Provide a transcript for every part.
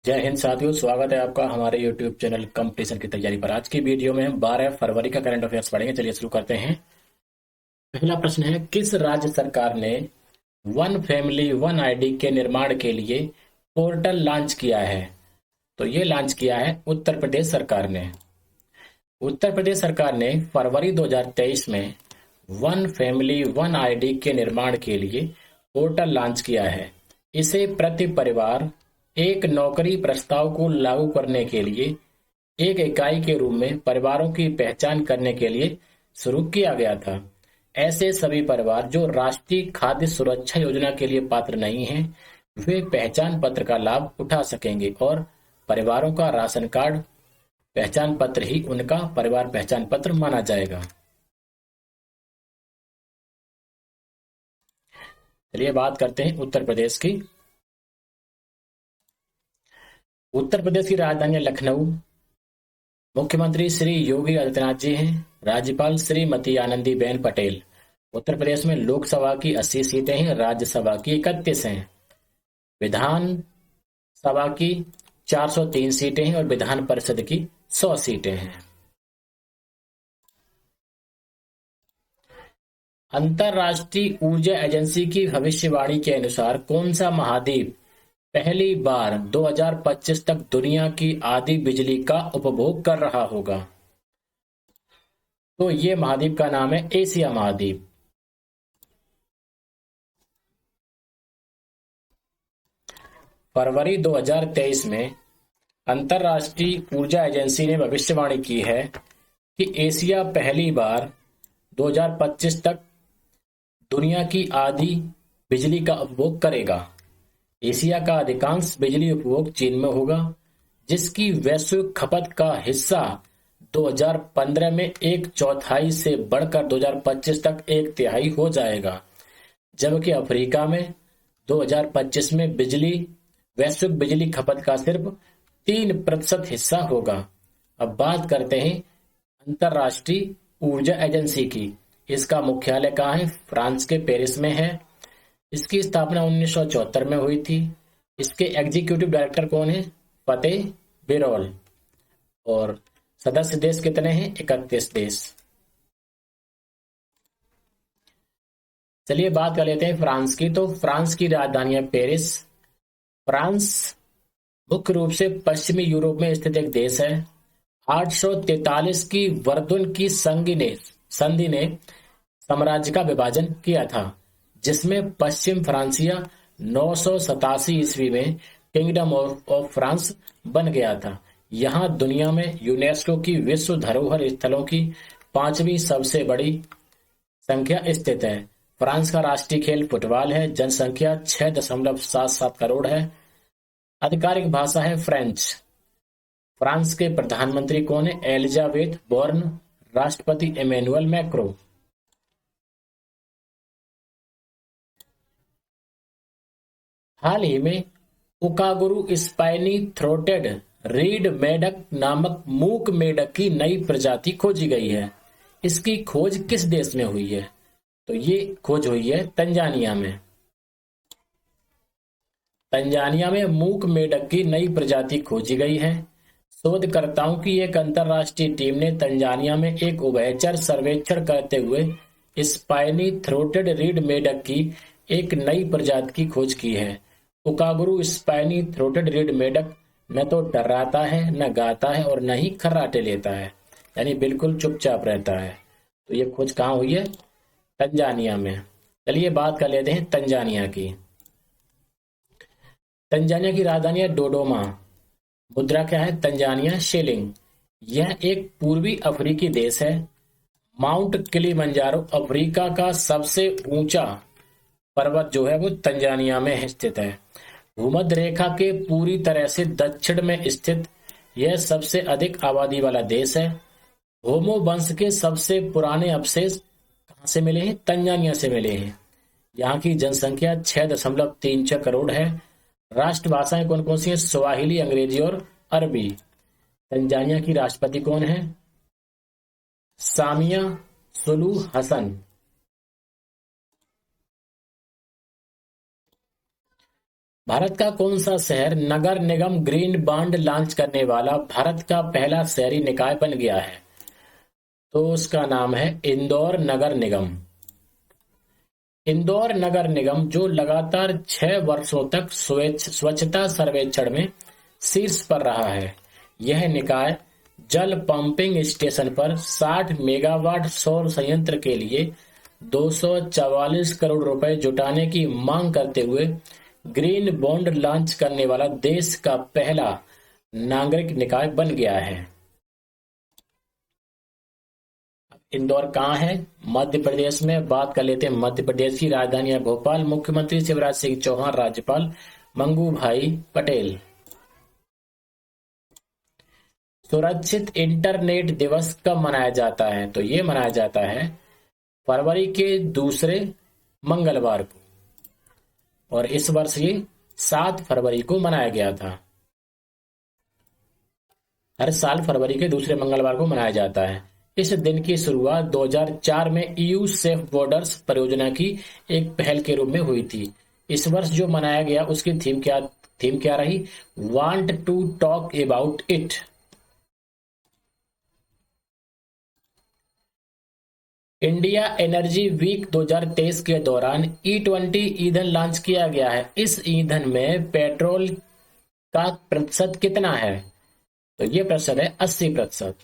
जय हिंद साथियों, स्वागत है आपका हमारे YouTube चैनल कंपटीशन की तैयारी पर। आज की वीडियो में हम 12 फरवरी का करंट अफेयर्स पढ़ेंगे। चलिए शुरू करते हैं। पहला प्रश्न है, किस राज्य सरकार ने वन फैमिली वन आईडी के निर्माण के लिए पोर्टल लॉन्च किया है? तो ये लॉन्च किया है उत्तर प्रदेश सरकार ने। उत्तर प्रदेश सरकार ने फरवरी 2023 में वन फैमिली वन आईडी के निर्माण के लिए पोर्टल लॉन्च किया है। इसे प्रति परिवार एक नौकरी प्रस्ताव को लागू करने के लिए एक इकाई के रूप में परिवारों की पहचान करने के लिए शुरू किया गया था। ऐसे सभी परिवार जो राष्ट्रीय खाद्य सुरक्षा योजना के लिए पात्र नहीं हैं, वे पहचान पत्र का लाभ उठा सकेंगे और परिवारों का राशन कार्ड पहचान पत्र ही उनका परिवार पहचान पत्र माना जाएगा। चलिए बात करते हैं उत्तर प्रदेश की। उत्तर प्रदेश की राजधानी लखनऊ। मुख्यमंत्री श्री योगी आदित्यनाथ जी हैं। राज्यपाल श्रीमती आनंदीबेन पटेल। उत्तर प्रदेश में लोकसभा की 80 सीटें हैं, राज्यसभा की 31 हैं, विधान सभा की 403 सीटें हैं और विधान परिषद की 100 सीटें हैं। अंतरराष्ट्रीय ऊर्जा एजेंसी की भविष्यवाणी के अनुसार कौन सा महाद्वीप पहली बार 2025 तक दुनिया की आधी बिजली का उपभोग कर रहा होगा? तो ये महाद्वीप का नाम है एशिया महाद्वीप। फरवरी 2023 में अंतरराष्ट्रीय ऊर्जा एजेंसी ने भविष्यवाणी की है कि एशिया पहली बार 2025 तक दुनिया की आधी बिजली का उपभोग करेगा। एशिया का अधिकांश बिजली उपभोग चीन में होगा, जिसकी वैश्विक खपत का हिस्सा 2015 में एक चौथाई से बढ़कर 2025 तक एक तिहाई हो जाएगा, जबकि अफ्रीका में 2025 में वैश्विक बिजली खपत का सिर्फ 3% हिस्सा होगा। अब बात करते हैं अंतरराष्ट्रीय ऊर्जा एजेंसी की। इसका मुख्यालय कहाँ है? फ्रांस के पेरिस में है। इसकी स्थापना 1974 में हुई थी। इसके एग्जीक्यूटिव डायरेक्टर कौन है? फतेह बिरोल। और सदस्य देश कितने हैं? 31 देश। चलिए बात कर लेते हैं फ्रांस की। तो फ्रांस की राजधानी है पेरिस। फ्रांस मुख्य रूप से पश्चिमी यूरोप में स्थित एक देश है। 843 की वर्धुन की संधि ने साम्राज्य का विभाजन किया था, जिसमें पश्चिम फ्रांसिया 987 ईस्वी में किंगडम ऑफ फ्रांस बन गया था। यहाँ दुनिया में यूनेस्को की विश्व धरोहर स्थलों की 5वीं सबसे बड़ी संख्या स्थित है। फ्रांस का राष्ट्रीय खेल फुटबॉल है। जनसंख्या 6.77 करोड़ है। आधिकारिक भाषा है फ्रेंच। फ्रांस के प्रधानमंत्री कौन है? Elisabeth Borne. राष्ट्रपति इमैनुअल मैक्रों। हाल ही में उकागुरु स्पाइनी थ्रोटेड रीड मेढक नामक मूक मेढक की नई प्रजाति खोजी गई है। इसकी खोज किस देश में हुई है? तो ये खोज हुई है तंजानिया में। तंजानिया में मूक मेढक की नई प्रजाति खोजी गई है। शोधकर्ताओं की एक अंतरराष्ट्रीय टीम ने तंजानिया में एक उभयचर सर्वेक्षण करते हुए स्पाइनी थ्रोटेड रीड मेढक की एक नई प्रजाति की खोज की है। उकागुरु स्पाइनी थ्रोटेड रीड मेढक न तो डराता है, न गाता है और न ही खर्राटे लेता है, यानी बिल्कुल चुपचाप रहता है। तो ये खोज कहाँ हुई है? तंजानिया में। चलिए बात कर लेते हैं तंजानिया की। तंजानिया की राजधानी है डोडोमा। मुद्रा क्या है? Tanzania shilling. यह एक पूर्वी अफ्रीकी देश है। माउंट किलिमंजारो अफ्रीका का सबसे ऊंचा पर्वत जो है वो तंजानिया में स्थित है। भूमध्य रेखा के पूरी तरह से दक्षिण में स्थित यह सबसे अधिक आबादी वाला देश है। होमो वंश के सबसे पुराने अवशेष कहाँ से मिले हैं? तंजानिया से मिले हैं। यहाँ की जनसंख्या 6.36 करोड़ है। राष्ट्रभाषाएं कौन कौन सी हैं? स्वाहिली, अंग्रेजी और अरबी। तंजानिया की राष्ट्रपति कौन है? सामिया सुलू हसन। भारत का कौन सा शहर नगर निगम ग्रीन बॉन्ड लॉन्च करने वाला भारत का पहला शहरी निकाय बन गया है? तो उसका नाम है इंदौर नगर निगम। इंदौर नगर निगम जो लगातार 6 वर्षों तक स्वच्छता सर्वेक्षण में शीर्ष पर रहा है, यह निकाय जल पंपिंग स्टेशन पर 60 मेगावाट सौर संयंत्र के लिए 244 करोड़ रुपए जुटाने की मांग करते हुए ग्रीन बॉन्ड लॉन्च करने वाला देश का पहला नागरिक निकाय बन गया है। इंदौर कहाँ है? मध्य प्रदेश में। बात कर लेते हैं मध्य प्रदेश की राजधानी है भोपाल। मुख्यमंत्री शिवराज सिंह चौहान, राज्यपाल मंगू भाई पटेल। सुरक्षित इंटरनेट दिवस कब मनाया जाता है? तो ये मनाया जाता है फरवरी के दूसरे मंगलवार को, और इस वर्ष ये 7 फरवरी को मनाया गया था। हर साल फरवरी के दूसरे मंगलवार को मनाया जाता है। इस दिन की शुरुआत 2004 में ईयू सेफ बॉर्डर्स परियोजना की एक पहल के रूप में हुई थी। इस वर्ष जो मनाया गया उसकी थीम क्या रही? Want to talk about it. India energy week 2023 के दौरान E20 ईंधन लॉन्च किया गया है। इस ईंधन में पेट्रोल का प्रतिशत कितना है? तो ये प्रतिशत है 80%।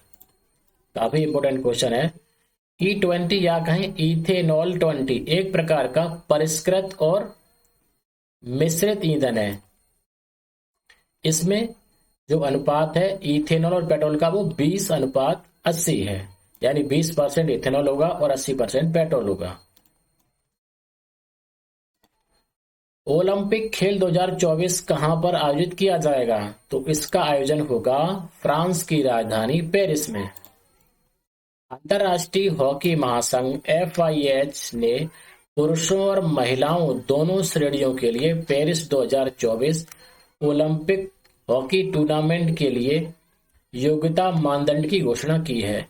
काफी इंपोर्टेंट क्वेश्चन है। E20 या कहें इथेनॉल 20 एक प्रकार का परिष्कृत और मिश्रित ईंधन है। इसमें जो अनुपात है इथेनॉल और पेट्रोल का वो 20:80 है, यानी 20% इथेनॉल होगा और 80% पेट्रोल होगा। ओलंपिक खेल 2024 कहां पर आयोजित किया जाएगा? तो इसका आयोजन होगा फ्रांस की राजधानी पेरिस में। अंतर्राष्ट्रीय हॉकी महासंघ FIH ने पुरुषों और महिलाओं दोनों श्रेणियों के लिए पेरिस 2024 ओलंपिक हॉकी टूर्नामेंट के लिए योग्यता मानदंड की घोषणा की है।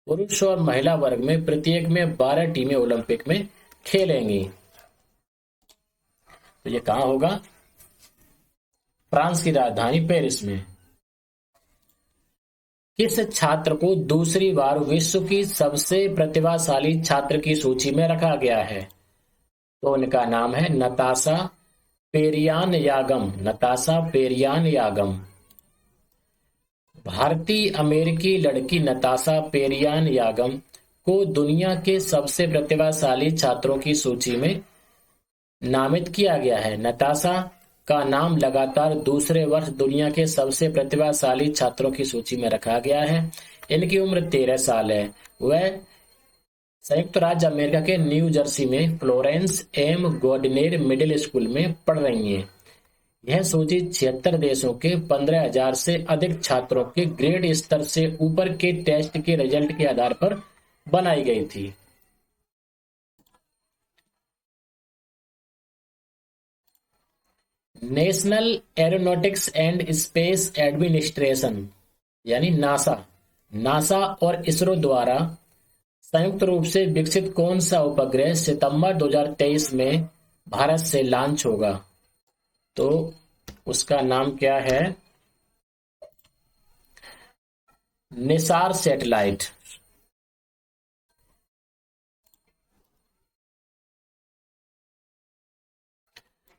पुरुष और महिला वर्ग में प्रत्येक में 12 टीमें ओलंपिक में खेलेंगी। तो ये कहां होगा? फ्रांस की राजधानी पेरिस में। किस छात्र को दूसरी बार विश्व की सबसे प्रतिभाशाली छात्र की सूची में रखा गया है? तो उनका नाम है नताशा पेरियान-यागम। नताशा पेरियान-यागम। भारतीय अमेरिकी लड़की नताशा पेरियान-यागम को दुनिया के सबसे प्रतिभाशाली छात्रों की सूची में नामित किया गया है। नताशा का नाम लगातार दूसरे वर्ष दुनिया के सबसे प्रतिभाशाली छात्रों की सूची में रखा गया है। इनकी उम्र 13 साल है। वह संयुक्त राज्य अमेरिका के न्यू जर्सी में फ्लोरेंस एम गॉर्डिनेर मिडिल स्कूल में पढ़ रही हैं। यह सूची 76 देशों के 15,000 से अधिक छात्रों के ग्रेड स्तर से ऊपर के टेस्ट के रिजल्ट के आधार पर बनाई गई थी। National aeronautics and space administration यानी नासा और इसरो द्वारा संयुक्त रूप से विकसित कौन सा उपग्रह सितंबर 2023 में भारत से लॉन्च होगा? तो उसका नाम क्या है? निसार सैटेलाइट।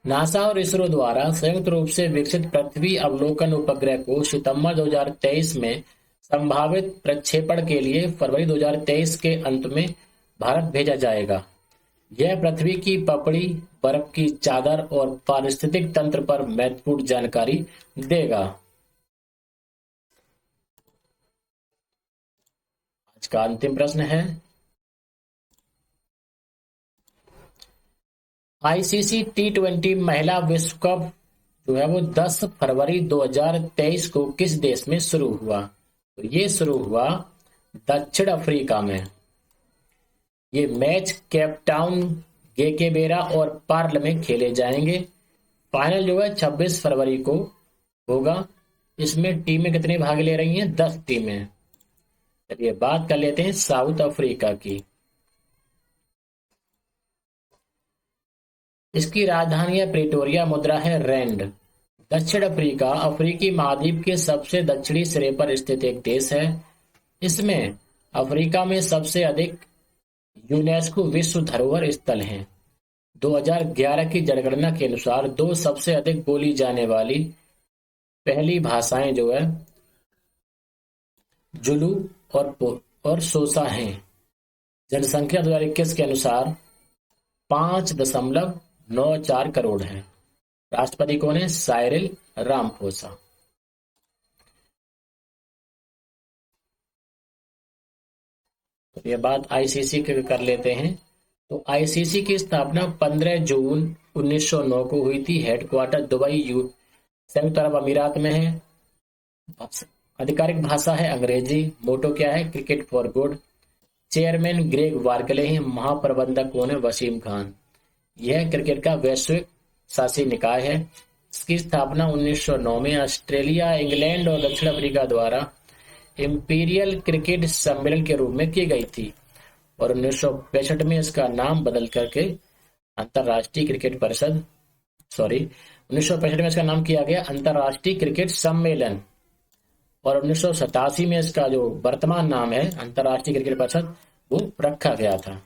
नासा और इसरो द्वारा संयुक्त रूप से विकसित पृथ्वी अवलोकन उपग्रह को सितंबर 2023 में संभावित प्रक्षेपण के लिए फरवरी 2023 के अंत में भारत भेजा जाएगा। यह पृथ्वी की पपड़ी, बर्फ की चादर और पारिस्थितिक तंत्र पर महत्वपूर्ण जानकारी देगा। आज का अंतिम प्रश्न है, ICC T20 महिला विश्व कप जो है वो 10 फरवरी 2023 को किस देश में शुरू हुआ? तो ये शुरू हुआ दक्षिण अफ्रीका में। ये मैच केप टाउन, गेकेबेरा और पार्ल में खेले जाएंगे। फाइनल जो है 26 फरवरी को होगा। इसमें टीमें कितने भाग ले रही हैं? 10 टीमें। चलिए बात कर लेते हैं साउथ अफ्रीका की। इसकी राजधानी है प्रिटोरिया, मुद्रा है रैंड। दक्षिण अफ्रीका अफ्रीकी महाद्वीप के सबसे दक्षिणी सिरे पर स्थित एक देश है। इसमें अफ्रीका में सबसे अधिक यूनेस्को विश्व धरोहर स्थल हैं। 2011 की जनगणना के अनुसार दो सबसे अधिक बोली जाने वाली पहली भाषाएं जो है जुलू और सोसा हैं। जनसंख्या 2021 के अनुसार 5.94 करोड़ है। राष्ट्रपति कौन है? Cyril Ramaphosa. तो ये बात आईसीसी की कर लेते हैं। तो आईसीसी की स्थापना 15 जून 1909 को हुई थी। हेडक्वार्टर दुबई संयुक्त अरब अमीरात में है। आधिकारिक भाषा है अंग्रेजी। मोटो क्या है? Cricket for good. Chairman Greg Barclay हैं। महाप्रबंधक कौन है? वसीम खान। यह क्रिकेट का वैश्विक शासी निकाय है। इसकी स्थापना 1909 में ऑस्ट्रेलिया, इंग्लैंड और दक्षिण अफ्रीका द्वारा इंपीरियल क्रिकेट सम्मेलन के रूप में की गई थी और 1965 में इसका नाम बदल करके अंतर्राष्ट्रीय क्रिकेट परिषद 1965 में इसका नाम किया गया अंतर्राष्ट्रीय क्रिकेट सम्मेलन और 1987 में इसका जो वर्तमान नाम है अंतर्राष्ट्रीय क्रिकेट परिषद वो रखा गया था।